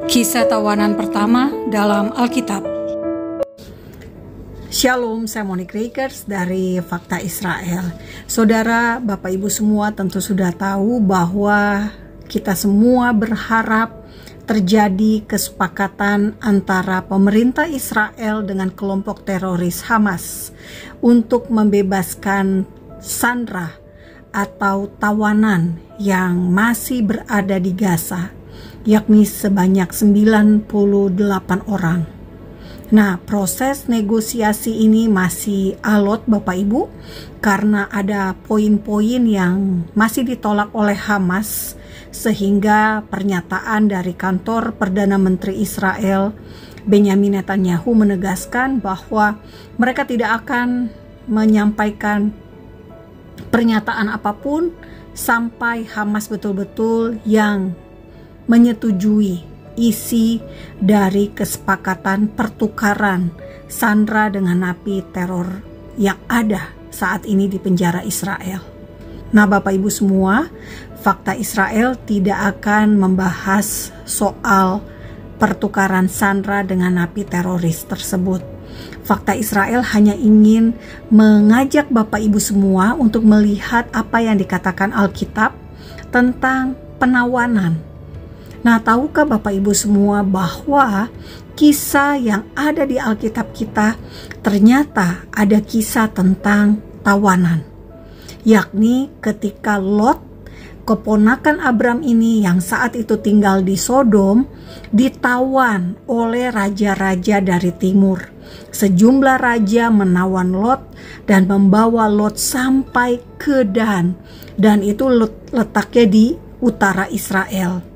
Kisah tawanan pertama dalam Alkitab. Shalom, saya Monique Rakers dari Fakta Israel. Saudara, Bapak Ibu semua tentu sudah tahu bahwa kita semua berharap terjadi kesepakatan antara pemerintah Israel dengan kelompok teroris Hamas untuk membebaskan sandera atau tawanan yang masih berada di Gaza, yakni sebanyak 98 orang. Nah, proses negosiasi ini masih alot Bapak Ibu, karena ada poin-poin yang masih ditolak oleh Hamas, sehingga pernyataan dari kantor Perdana Menteri Israel Benyamin Netanyahu menegaskan bahwa mereka tidak akan menyampaikan pernyataan apapun sampai Hamas betul-betul yang menyetujui isi dari kesepakatan pertukaran sandera dengan napi teror yang ada saat ini di penjara Israel. Nah, Bapak Ibu semua, Fakta Israel tidak akan membahas soal pertukaran sandera dengan napi teroris tersebut. Fakta Israel hanya ingin mengajak Bapak Ibu semua untuk melihat apa yang dikatakan Alkitab tentang penawanan. Nah, tahukah Bapak Ibu semua bahwa kisah yang ada di Alkitab kita ternyata ada kisah tentang tawanan, yakni ketika Lot, keponakan Abram ini yang saat itu tinggal di Sodom, ditawan oleh raja-raja dari timur. Sejumlah raja menawan Lot dan membawa Lot sampai ke Dan itu letaknya di utara Israel.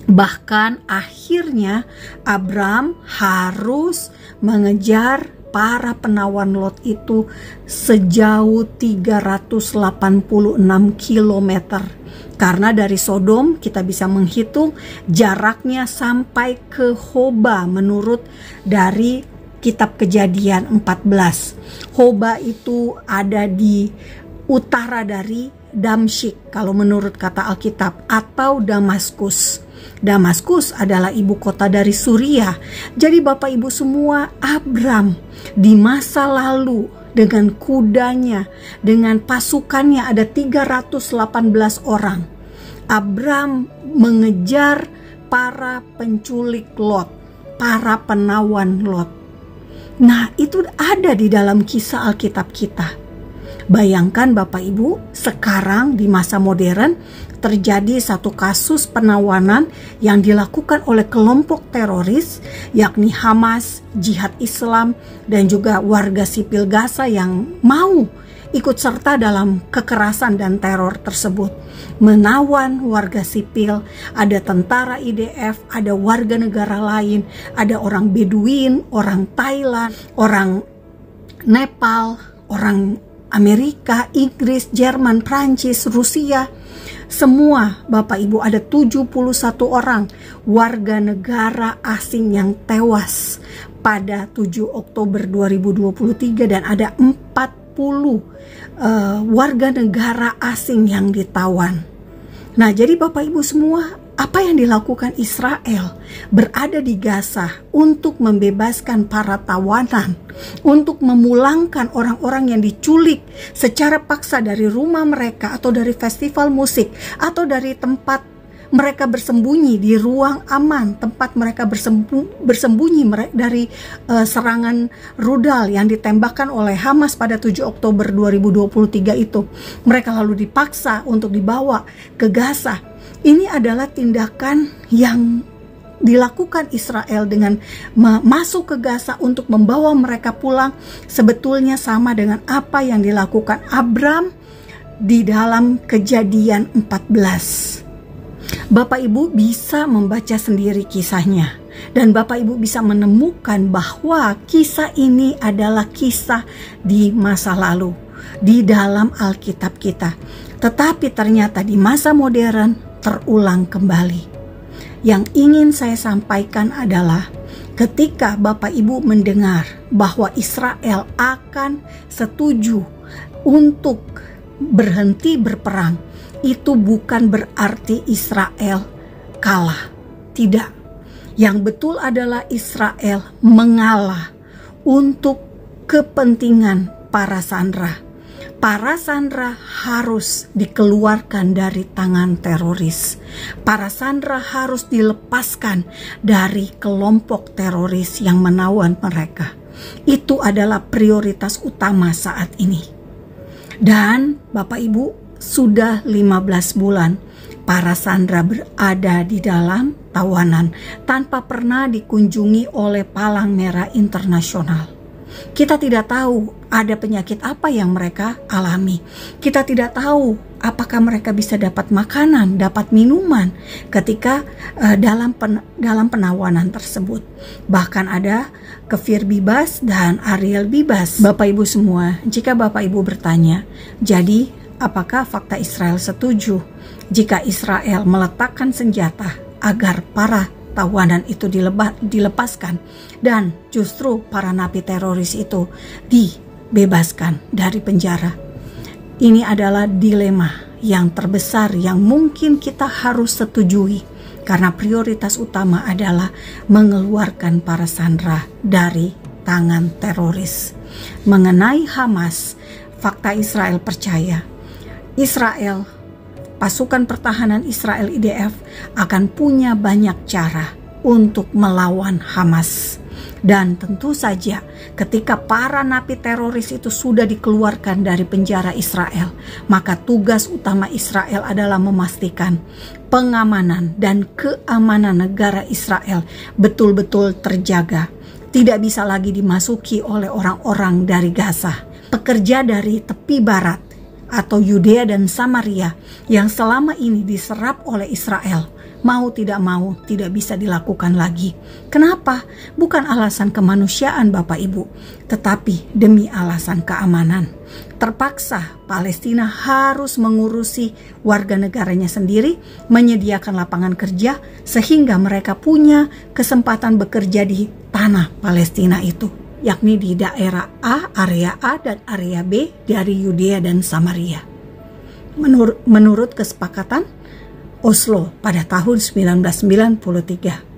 Bahkan akhirnya Abram harus mengejar para penawan Lot itu sejauh 386 km. Karena dari Sodom kita bisa menghitung jaraknya sampai ke Hoba menurut dari Kitab Kejadian 14. Hoba itu ada di utara dari Damsyik kalau menurut kata Alkitab, atau Damaskus. Damaskus adalah ibu kota dari Suriah. Jadi Bapak Ibu semua, Abram di masa lalu dengan kudanya, dengan pasukannya ada 318 orang. Abram mengejar para penculik Lot, para penawan Lot. Nah, itu ada di dalam kisah Alkitab kita. Bayangkan Bapak Ibu, sekarang di masa modern terjadi satu kasus penawanan yang dilakukan oleh kelompok teroris, yakni Hamas, Jihad Islam, dan juga warga sipil Gaza yang mau ikut serta dalam kekerasan dan teror tersebut. Menawan warga sipil, ada tentara IDF, ada warga negara lain, ada orang Beduin, orang Thailand, orang Nepal, orang Amerika, Inggris, Jerman, Prancis, Rusia. Semua Bapak Ibu ada 71 orang warga negara asing yang tewas pada 7 Oktober 2023 dan ada 40 warga negara asing yang ditawan. Nah, jadi Bapak Ibu semua, apa yang dilakukan Israel berada di Gaza untuk membebaskan para tawanan, untuk memulangkan orang-orang yang diculik secara paksa dari rumah mereka atau dari festival musik atau dari tempat mereka bersembunyi, di ruang aman, tempat mereka bersembunyi dari serangan rudal yang ditembakkan oleh Hamas pada 7 Oktober 2023 itu. Mereka lalu dipaksa untuk dibawa ke Gaza. Ini adalah tindakan yang dilakukan Israel dengan masuk ke Gaza untuk membawa mereka pulang, sebetulnya sama dengan apa yang dilakukan Abram di dalam Kejadian 14. Bapak Ibu bisa membaca sendiri kisahnya, dan Bapak Ibu bisa menemukan bahwa kisah ini adalah kisah di masa lalu di dalam Alkitab kita. Tetapi ternyata di masa modern terulang kembali. Yang ingin saya sampaikan adalah ketika Bapak Ibu mendengar bahwa Israel akan setuju untuk berhenti berperang, itu bukan berarti Israel kalah. Tidak. Yang betul adalah Israel mengalah untuk kepentingan para sandera. Para sandera harus dikeluarkan dari tangan teroris. Para sandera harus dilepaskan dari kelompok teroris yang menawan mereka. Itu adalah prioritas utama saat ini. Dan Bapak Ibu, sudah 15 bulan para sandera berada di dalam tawanan tanpa pernah dikunjungi oleh Palang Merah Internasional. Kita tidak tahu ada penyakit apa yang mereka alami. Kita tidak tahu apakah mereka bisa dapat makanan, dapat minuman ketika dalam penawanan tersebut. Bahkan ada Kfir Bibas dan Ariel Bibas. Bapak Ibu semua, jika Bapak Ibu bertanya, jadi apakah fakta Israel setuju jika Israel meletakkan senjata agar para tawanan itu dilepaskan dan justru para napi teroris itu dibebaskan dari penjara? Ini adalah dilema yang terbesar yang mungkin kita harus setujui, karena prioritas utama adalah mengeluarkan para sandera dari tangan teroris. Mengenai Hamas, fakta Israel percaya Israel, pasukan pertahanan Israel IDF akan punya banyak cara untuk melawan Hamas. Dan tentu saja ketika para napi teroris itu sudah dikeluarkan dari penjara Israel, maka tugas utama Israel adalah memastikan pengamanan dan keamanan negara Israel betul-betul terjaga. Tidak bisa lagi dimasuki oleh orang-orang dari Gaza, pekerja dari tepi barat atau Yudea dan Samaria yang selama ini diserap oleh Israel, mau tidak mau tidak bisa dilakukan lagi. Kenapa? Bukan alasan kemanusiaan Bapak Ibu, tetapi demi alasan keamanan. Terpaksa Palestina harus mengurusi warga negaranya sendiri, menyediakan lapangan kerja sehingga mereka punya kesempatan bekerja di tanah Palestina itu, yakni di daerah A, area A, dan area B dari Yudea dan Samaria. Menurut kesepakatan Oslo pada tahun 1993.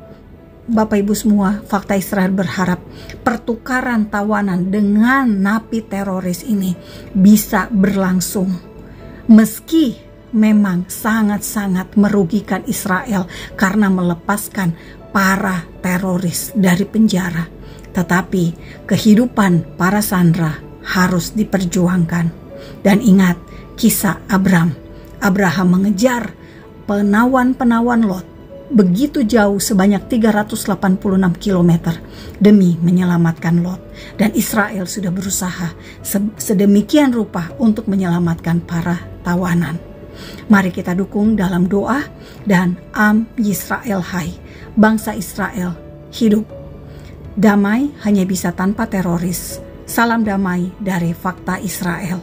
Bapak Ibu semua, fakta Israel berharap pertukaran tawanan dengan napi teroris ini bisa berlangsung. Meski memang sangat-sangat merugikan Israel karena melepaskan para teroris dari penjara, tetapi kehidupan para sandera harus diperjuangkan. Dan ingat kisah Abraham mengejar penawan-penawan Lot begitu jauh sebanyak 386 km demi menyelamatkan Lot. Dan Israel sudah berusaha sedemikian rupa untuk menyelamatkan para tawanan. Mari kita dukung dalam doa dan Am Yisrael Hai, bangsa Israel hidup. Damai hanya bisa tanpa teroris. Salam damai dari Fakta Israel.